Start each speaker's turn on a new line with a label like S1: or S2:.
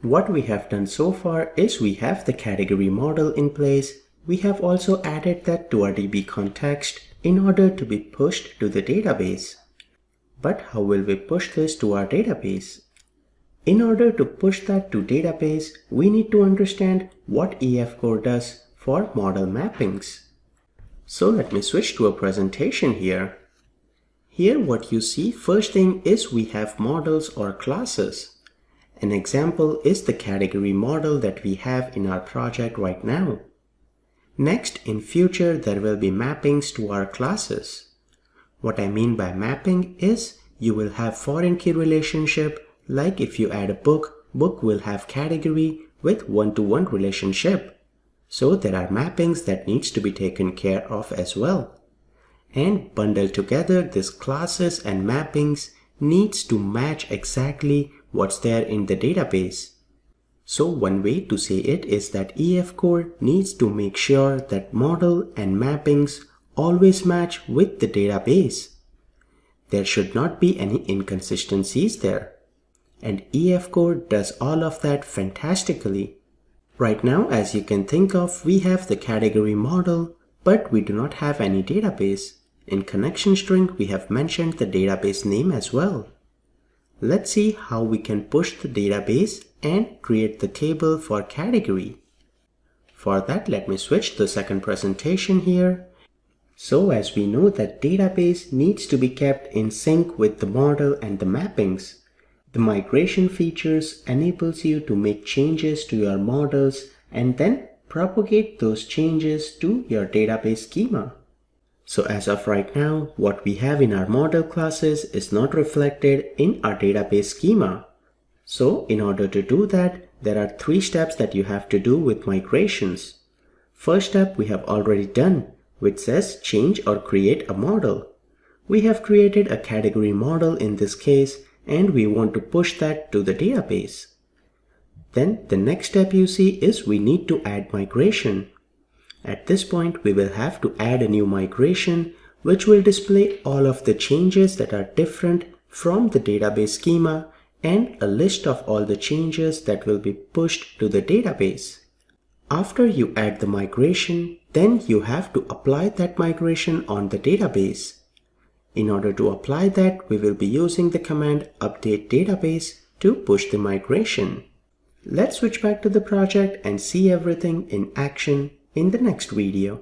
S1: What we have done so far is we have the category model in place. We have also added that to our DB context in order to be pushed to the database. But how will we push this to our database? In order to push that to database, we need to understand what EF Core does for model mappings. So let me switch to a presentation here. Here what you see, first thing is we have models or classes. An example is the category model that we have in our project right now. Next, in future, there will be mappings to our classes. What I mean by mapping is you will have foreign key relationship, like if you add a book, book will have category with one-to-one relationship. So there are mappings that needs to be taken care of as well. And bundled together, these classes and mappings needs to match exactly what's there in the database. So one way to say it is that EF Core needs to make sure that model and mappings always match with the database. There should not be any inconsistencies there. And EF Core does all of that fantastically. Right now, as you can think of, we have the category model, but we do not have any database. In connection string, we have mentioned the database name as well. Let's see how we can push the database and create the table for category. For that, let me switch to the second presentation here. So as we know that database needs to be kept in sync with the model and the mappings. The migration features enables you to make changes to your models and then propagate those changes to your database schema. So as of right now, what we have in our model classes is not reflected in our database schema. So in order to do that, there are 3 steps that you have to do with migrations. First step we have already done, which says change or create a model. We have created a category model in this case, and we want to push that to the database. Then the next step you see is we need to add migration. At this point, we will have to add a new migration, which will display all of the changes that are different from the database schema and a list of all the changes that will be pushed to the database. After you add the migration, then you have to apply that migration on the database. In order to apply that, we will be using the command update database to push the migration. Let's switch back to the project and see everything in action in the next video.